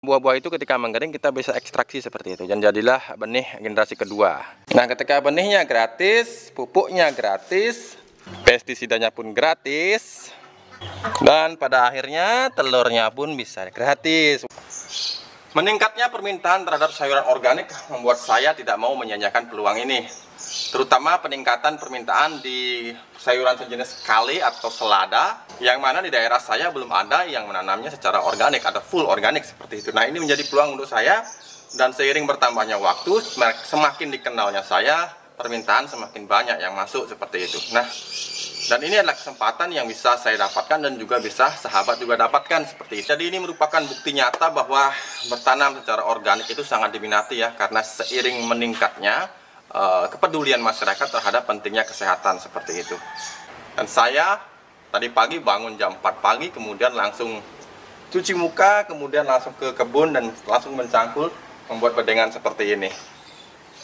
Buah-buah itu ketika mengering kita bisa ekstraksi seperti itu, dan jadilah benih generasi kedua. Nah, ketika benihnya gratis, pupuknya gratis, pestisidanya pun gratis, dan pada akhirnya telurnya pun bisa gratis. Meningkatnya permintaan terhadap sayuran organik membuat saya tidak mau menyanyiakan peluang ini. Terutama peningkatan permintaan di sayuran sejenis kale atau selada, yang mana di daerah saya belum ada yang menanamnya secara organik atau full organik seperti itu. Nah, ini menjadi peluang untuk saya, dan seiring bertambahnya waktu, semakin dikenalnya saya, permintaan semakin banyak yang masuk seperti itu. Nah, dan ini adalah kesempatan yang bisa saya dapatkan dan juga bisa sahabat juga dapatkan seperti itu. Jadi ini merupakan bukti nyata bahwa bertanam secara organik itu sangat diminati ya, karena seiring meningkatnya kepedulian masyarakat terhadap pentingnya kesehatan seperti itu. Dan saya tadi pagi bangun jam 4 pagi, kemudian langsung cuci muka, kemudian langsung ke kebun dan langsung mencangkul membuat bedengan seperti ini.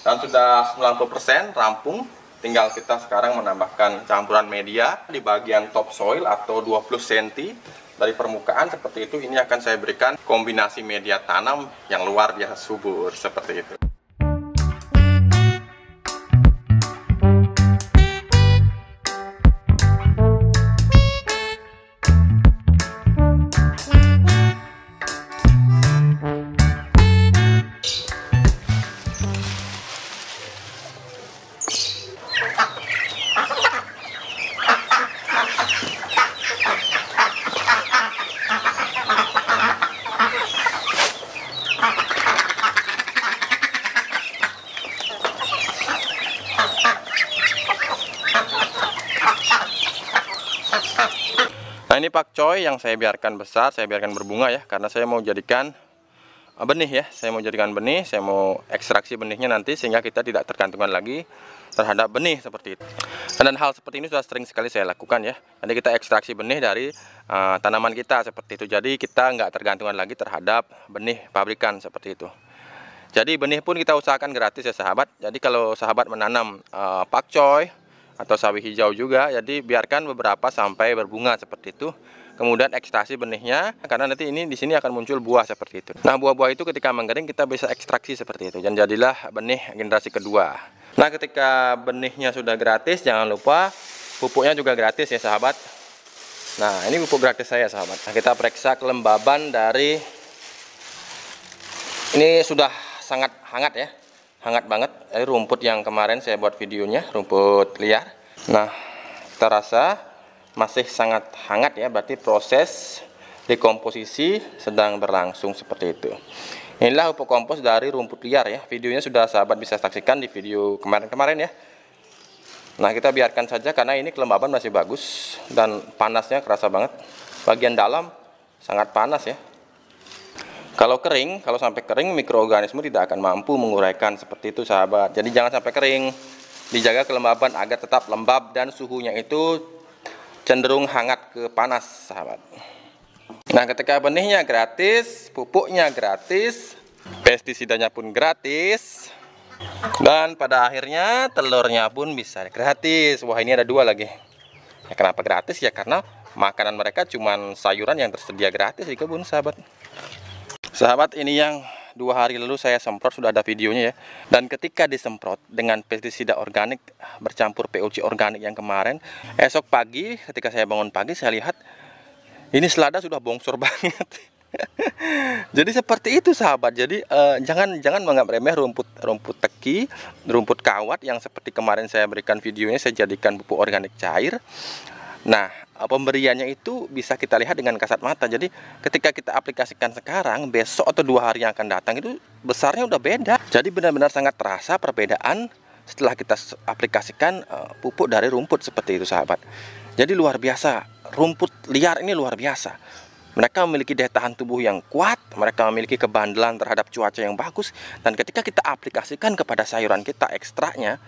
Dan sudah 90% rampung, tinggal kita sekarang menambahkan campuran media di bagian topsoil atau 20 cm dari permukaan seperti itu. Ini akan saya berikan kombinasi media tanam yang luar biasa subur seperti itu. Nah, ini pakcoy yang saya biarkan besar, saya biarkan berbunga ya, karena saya mau jadikan benih ya. Saya mau jadikan benih, saya mau ekstraksi benihnya nanti sehingga kita tidak tergantungan lagi terhadap benih seperti itu. Dan hal seperti ini sudah sering sekali saya lakukan ya. Nanti kita ekstraksi benih dari tanaman kita seperti itu. Jadi kita nggak tergantungan lagi terhadap benih pabrikan seperti itu. Jadi benih pun kita usahakan gratis ya sahabat. Jadi kalau sahabat menanam pakcoy atau sawi hijau juga, jadi biarkan beberapa sampai berbunga seperti itu. Kemudian ekstraksi benihnya, karena nanti ini di sini akan muncul buah seperti itu. Nah, buah-buah itu ketika mengering kita bisa ekstraksi seperti itu, dan jadilah benih generasi kedua. Nah, ketika benihnya sudah gratis, jangan lupa pupuknya juga gratis ya sahabat. Nah, ini pupuk gratis saya sahabat. Nah, kita periksa kelembaban dari ini sudah sangat hangat ya. Hangat banget, ini rumput yang kemarin saya buat videonya, rumput liar. Nah, kita rasa masih sangat hangat ya, berarti proses dekomposisi sedang berlangsung seperti itu. Inilah pupuk kompos dari rumput liar ya, videonya sudah sahabat bisa saksikan di video kemarin-kemarin ya. Nah, kita biarkan saja karena ini kelembaban masih bagus dan panasnya kerasa banget. Bagian dalam sangat panas ya. Kalau kering, kalau sampai kering, mikroorganisme tidak akan mampu menguraikan seperti itu sahabat. Jadi jangan sampai kering, dijaga kelembaban agar tetap lembab dan suhunya itu cenderung hangat ke panas sahabat. Nah, ketika benihnya gratis, pupuknya gratis, pestisidanya pun gratis, dan pada akhirnya telurnya pun bisa gratis. Wah, ini ada 2 lagi. Ya, kenapa gratis? Ya karena makanan mereka cuman sayuran yang tersedia gratis di kebun sahabat. Sahabat, ini yang 2 hari lalu saya semprot, sudah ada videonya ya. Dan ketika disemprot dengan pestisida organik bercampur POC organik yang kemarin, esok pagi ketika saya bangun pagi saya lihat ini selada sudah bongsor banget. Jadi seperti itu sahabat. Jadi jangan menganggap remeh rumput teki, rumput kawat yang seperti kemarin saya berikan videonya, saya jadikan pupuk organik cair. Nah, pemberiannya itu bisa kita lihat dengan kasat mata. Jadi ketika kita aplikasikan sekarang, besok atau 2 hari yang akan datang itu besarnya udah beda. Jadi benar-benar sangat terasa perbedaan setelah kita aplikasikan pupuk dari rumput seperti itu sahabat. Jadi luar biasa, rumput liar ini luar biasa. Mereka memiliki daya tahan tubuh yang kuat, mereka memiliki kebandelan terhadap cuaca yang bagus. Dan ketika kita aplikasikan kepada sayuran kita ekstraknya,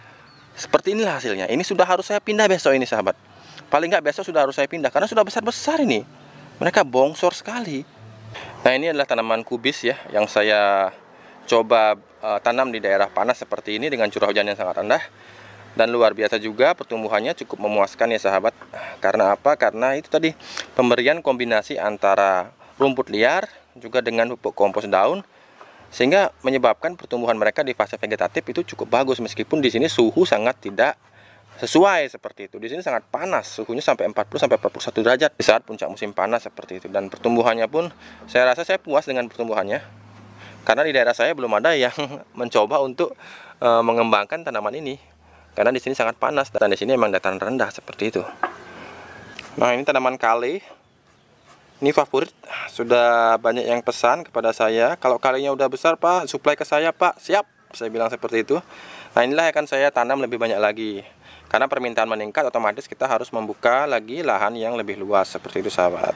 seperti inilah hasilnya. Ini sudah harus saya pindah besok ini sahabat. Paling nggak besok sudah harus saya pindah karena sudah besar-besar ini. Mereka bongsor sekali. Nah, ini adalah tanaman kubis ya yang saya coba tanam di daerah panas seperti ini dengan curah hujan yang sangat rendah. Dan luar biasa juga pertumbuhannya cukup memuaskan ya sahabat. Karena apa? Karena itu tadi pemberian kombinasi antara rumput liar juga dengan pupuk kompos daun, sehingga menyebabkan pertumbuhan mereka di fase vegetatif itu cukup bagus, meskipun di sini suhu sangat tidak sesuai seperti itu. Di sini sangat panas, suhunya sampai 40 sampai 41 derajat di saat puncak musim panas seperti itu. Dan pertumbuhannya pun saya rasa saya puas dengan pertumbuhannya, karena di daerah saya belum ada yang mencoba untuk mengembangkan tanaman ini, karena di sini sangat panas dan di sini memang dataran rendah seperti itu. Nah, ini tanaman kale. Ini favorit, sudah banyak yang pesan kepada saya, kalau kalenya udah besar Pak, suplai ke saya Pak. Siap, saya bilang seperti itu. Nah, inilah yang akan saya tanam lebih banyak lagi, karena permintaan meningkat, otomatis kita harus membuka lagi lahan yang lebih luas seperti itu sahabat.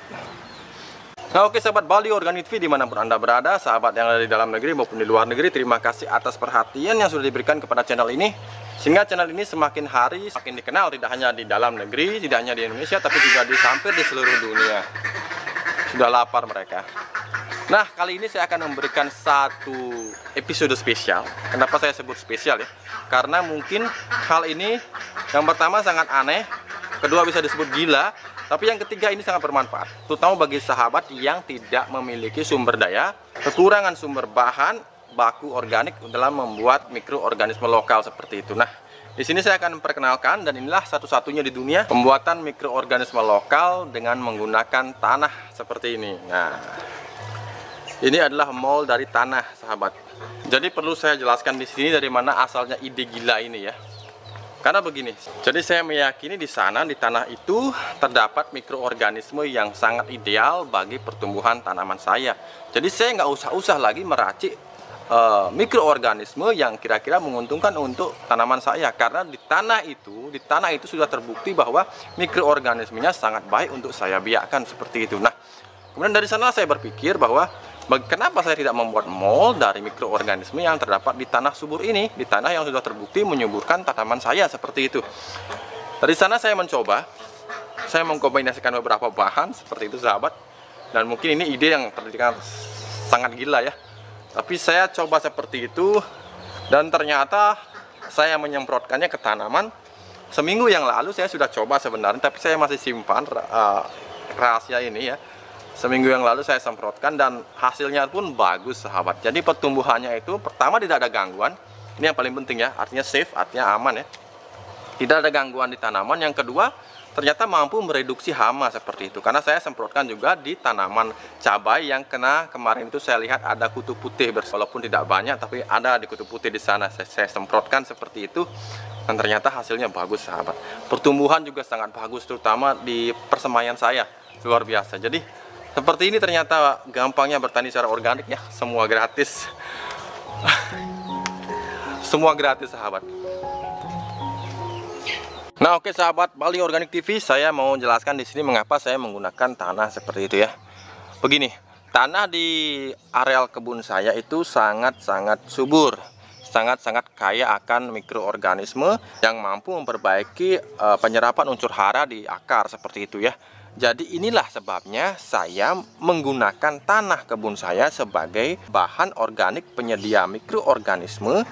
Nah, oke sahabat Bali Organic TV dimanapun Anda berada, sahabat yang ada di dalam negeri maupun di luar negeri, terima kasih atas perhatian yang sudah diberikan kepada channel ini, sehingga channel ini semakin hari semakin dikenal, tidak hanya di dalam negeri, tidak hanya di Indonesia, tapi juga hampir di seluruh dunia. Sudah lapar mereka. Nah, kali ini saya akan memberikan satu episode spesial. Kenapa saya sebut spesial ya? Karena mungkin hal ini yang pertama sangat aneh, kedua bisa disebut gila, tapi yang ketiga ini sangat bermanfaat, terutama bagi sahabat yang tidak memiliki sumber daya, kekurangan sumber bahan baku organik dalam membuat mikroorganisme lokal seperti itu. Nah, di sini saya akan memperkenalkan, dan inilah satu-satunya di dunia pembuatan mikroorganisme lokal dengan menggunakan tanah seperti ini. Nah, ini adalah mold dari tanah, sahabat. Jadi perlu saya jelaskan di sini dari mana asalnya ide gila ini ya. Karena begini, jadi saya meyakini di sana, di tanah itu terdapat mikroorganisme yang sangat ideal bagi pertumbuhan tanaman saya. Jadi saya nggak usah lagi meracik mikroorganisme yang kira-kira menguntungkan untuk tanaman saya, karena di tanah itu sudah terbukti bahwa mikroorganismenya sangat baik untuk saya biakkan seperti itu. Nah, kemudian dari sana saya berpikir bahwa kenapa saya tidak membuat mold dari mikroorganisme yang terdapat di tanah subur ini, di tanah yang sudah terbukti menyuburkan tanaman saya seperti itu. Dari sana saya mengkombinasikan beberapa bahan seperti itu sahabat, dan mungkin ini ide yang terlihat sangat gila ya. Tapi saya coba seperti itu, dan ternyata saya menyemprotkannya ke tanaman. Seminggu yang lalu saya sudah coba sebenarnya, tapi saya masih simpan rahasia ini ya. Seminggu yang lalu saya semprotkan dan hasilnya pun bagus sahabat. Jadi pertumbuhannya itu pertama tidak ada gangguan. Ini yang paling penting ya, artinya safe, artinya aman ya. Tidak ada gangguan di tanaman. Yang kedua, ternyata mampu mereduksi hama seperti itu. Karena saya semprotkan juga di tanaman cabai yang kena kemarin itu, saya lihat ada kutu putih, walaupun tidak banyak tapi ada di kutu putih di sana. Saya semprotkan seperti itu dan ternyata hasilnya bagus sahabat. Pertumbuhan juga sangat bagus, terutama di persemaian saya, luar biasa. Jadi seperti ini ternyata gampangnya bertani secara organik ya, semua gratis. Semua gratis sahabat. Nah, oke sahabat Bali Organic TV, saya mau jelaskan di sini mengapa saya menggunakan tanah seperti itu ya. Begini, tanah di areal kebun saya itu sangat-sangat subur, sangat-sangat kaya akan mikroorganisme yang mampu memperbaiki penyerapan unsur hara di akar seperti itu ya. Jadi inilah sebabnya saya menggunakan tanah kebun saya sebagai bahan organik penyedia mikroorganisme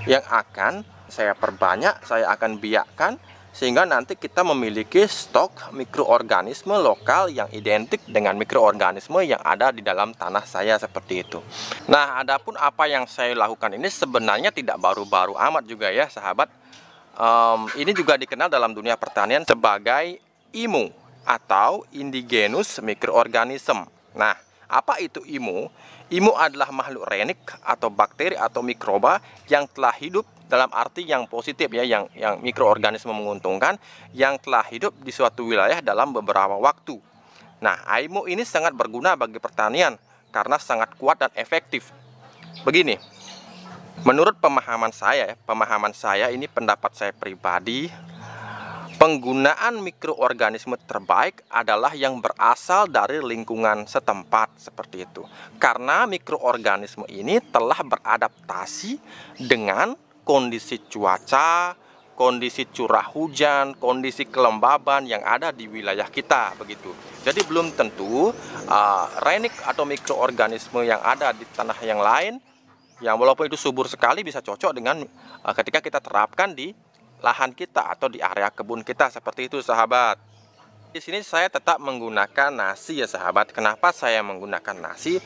yang akan saya perbanyak, saya akan biakkan, sehingga nanti kita memiliki stok mikroorganisme lokal yang identik dengan mikroorganisme yang ada di dalam tanah saya seperti itu. Nah, adapun apa yang saya lakukan ini sebenarnya tidak baru-baru amat juga ya sahabat. Ini juga dikenal dalam dunia pertanian sebagai IMU atau indigenous microorganism. Nah, apa itu IMU? IMU adalah makhluk renik atau bakteri atau mikroba yang telah hidup, dalam arti yang positif ya, yang mikroorganisme menguntungkan, yang telah hidup di suatu wilayah dalam beberapa waktu. Nah, IMU ini sangat berguna bagi pertanian karena sangat kuat dan efektif. Begini, menurut pemahaman saya ini pendapat saya pribadi, penggunaan mikroorganisme terbaik adalah yang berasal dari lingkungan setempat seperti itu. Karena mikroorganisme ini telah beradaptasi dengan kondisi cuaca, kondisi curah hujan, kondisi kelembaban yang ada di wilayah kita begitu. Jadi belum tentu renik atau mikroorganisme yang ada di tanah yang lain, yang walaupun itu subur sekali, bisa cocok dengan ketika kita terapkan di lahan kita atau di area kebun kita seperti itu sahabat. Di sini saya tetap menggunakan nasi ya sahabat. Kenapa saya menggunakan nasi?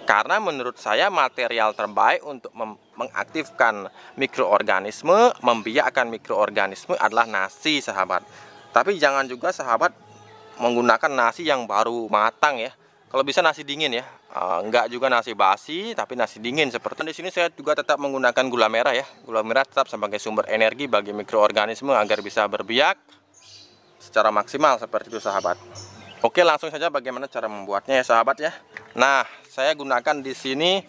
Karena menurut saya material terbaik untuk mengaktifkan mikroorganisme, membiakkan mikroorganisme adalah nasi, sahabat. Tapi jangan juga sahabat menggunakan nasi yang baru matang ya. Kalau bisa nasi dingin ya, enggak juga nasi basi, tapi nasi dingin seperti di sini. Saya juga tetap menggunakan gula merah ya. Gula merah tetap sebagai sumber energi bagi mikroorganisme agar bisa berbiak secara maksimal seperti itu, sahabat. Oke, langsung saja bagaimana cara membuatnya ya, sahabat ya. Nah, saya gunakan di sini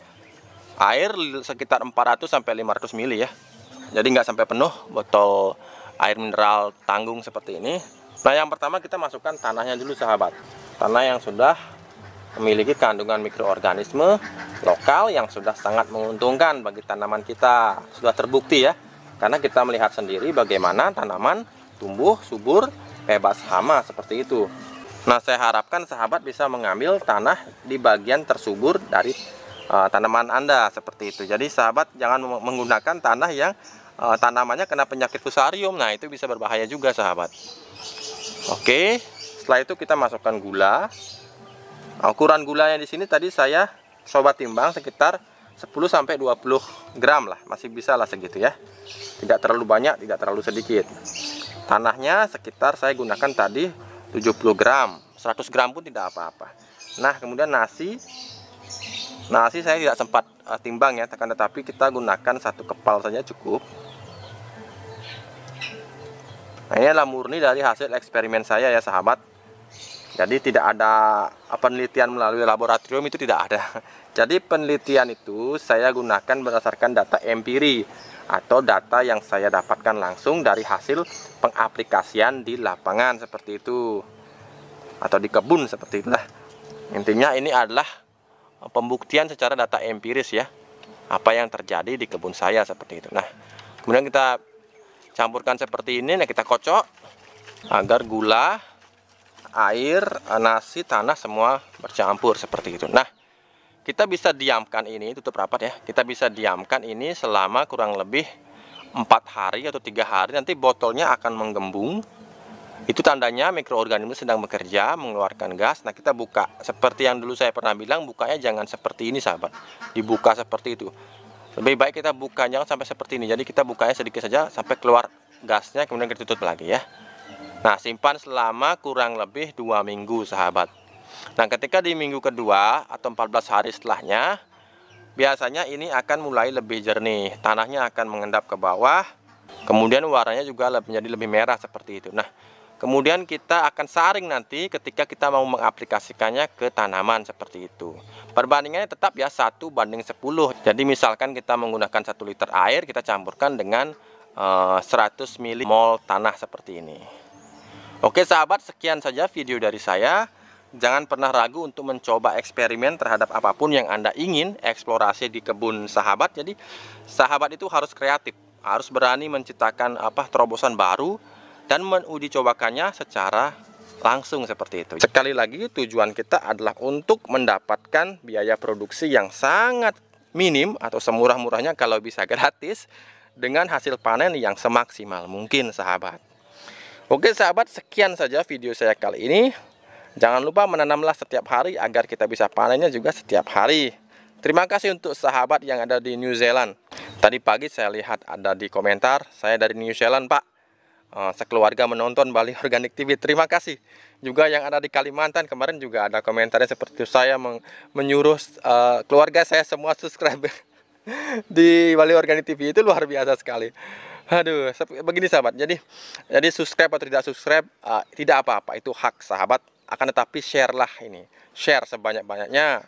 air sekitar 400 sampai 500 ml ya. Jadi nggak sampai penuh botol air mineral tanggung seperti ini. Nah, yang pertama kita masukkan tanahnya dulu, sahabat. Tanah yang sudah memiliki kandungan mikroorganisme lokal yang sudah sangat menguntungkan bagi tanaman kita. Sudah terbukti ya. Karena kita melihat sendiri bagaimana tanaman tumbuh subur, bebas hama seperti itu. Nah, saya harapkan sahabat bisa mengambil tanah di bagian tersubur dari tanaman Anda seperti itu. Jadi sahabat jangan menggunakan tanah yang tanamannya kena penyakit fusarium. Nah, itu bisa berbahaya juga, sahabat. Oke, setelah itu kita masukkan gula. Ukuran gulanya di sini tadi saya coba timbang sekitar 10 sampai 20 gram lah. Masih bisa lah segitu ya. Tidak terlalu banyak, tidak terlalu sedikit. Tanahnya sekitar saya gunakan tadi 70 gram, 100 gram pun tidak apa-apa. Nah, kemudian nasi saya tidak sempat timbang ya, tetapi kita gunakan 1 kepal saja cukup. Nah, ini adalah murni dari hasil eksperimen saya ya, sahabat. Jadi tidak ada penelitian melalui laboratorium, itu tidak ada. Jadi penelitian itu saya gunakan berdasarkan data empiri atau data yang saya dapatkan langsung dari hasil pengaplikasian di lapangan seperti itu, atau di kebun seperti itulah. Intinya ini adalah pembuktian secara data empiris ya, apa yang terjadi di kebun saya seperti itu. Nah, kemudian kita campurkan seperti ini. Nah, kita kocok agar gula, air, nasi, tanah semua bercampur seperti itu. Nah, kita bisa diamkan ini, tutup rapat ya. Kita bisa diamkan ini selama kurang lebih 4 hari atau 3 hari. Nanti botolnya akan menggembung. Itu tandanya mikroorganisme sedang bekerja, mengeluarkan gas. Nah, kita buka seperti yang dulu saya pernah bilang, bukanya jangan seperti ini, sahabat. Dibuka seperti itu. Lebih baik kita buka jangan sampai seperti ini. Jadi kita bukanya sedikit saja sampai keluar gasnya, kemudian kita tutup lagi ya. Nah, simpan selama kurang lebih 2 minggu, sahabat. Nah, ketika di minggu kedua atau 14 hari setelahnya, biasanya ini akan mulai lebih jernih. Tanahnya akan mengendap ke bawah, kemudian warnanya juga menjadi lebih merah seperti itu. Nah, kemudian kita akan saring nanti ketika kita mau mengaplikasikannya ke tanaman seperti itu. Perbandingannya tetap ya 1:10. Jadi misalkan kita menggunakan 1 liter air, kita campurkan dengan 100 ml tanah seperti ini. Oke, sahabat, sekian saja video dari saya. Jangan pernah ragu untuk mencoba eksperimen terhadap apapun yang Anda ingin eksplorasi di kebun sahabat. Jadi sahabat itu harus kreatif, harus berani menciptakan terobosan baru dan menguji cobakannya secara langsung seperti itu. Sekali lagi, tujuan kita adalah untuk mendapatkan biaya produksi yang sangat minim atau semurah-murahnya kalau bisa gratis, dengan hasil panen yang semaksimal mungkin, sahabat. Oke, sahabat, sekian saja video saya kali ini. Jangan lupa menanamlah setiap hari agar kita bisa panennya juga setiap hari. Terima kasih untuk sahabat yang ada di New Zealand. Tadi pagi saya lihat ada di komentar, saya dari New Zealand, Pak. Sekeluarga menonton Bali Organik TV. Terima kasih. Juga yang ada di Kalimantan, kemarin juga ada komentarnya seperti itu. Saya menyuruh keluarga saya semua subscribe di Bali Organik TV. Itu luar biasa sekali. Aduh, begini sahabat. Jadi subscribe atau tidak subscribe tidak apa-apa, itu hak sahabat. Akan tetapi share lah ini, share sebanyak-banyaknya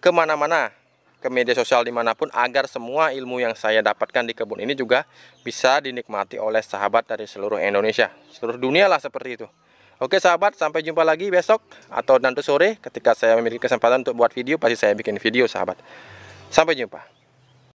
kemana-mana, ke media sosial dimanapun, agar semua ilmu yang saya dapatkan di kebun ini juga bisa dinikmati oleh sahabat dari seluruh Indonesia, seluruh dunia lah seperti itu. Oke sahabat, sampai jumpa lagi besok atau nanti sore ketika saya memiliki kesempatan untuk buat video, pasti saya bikin video sahabat. Sampai jumpa.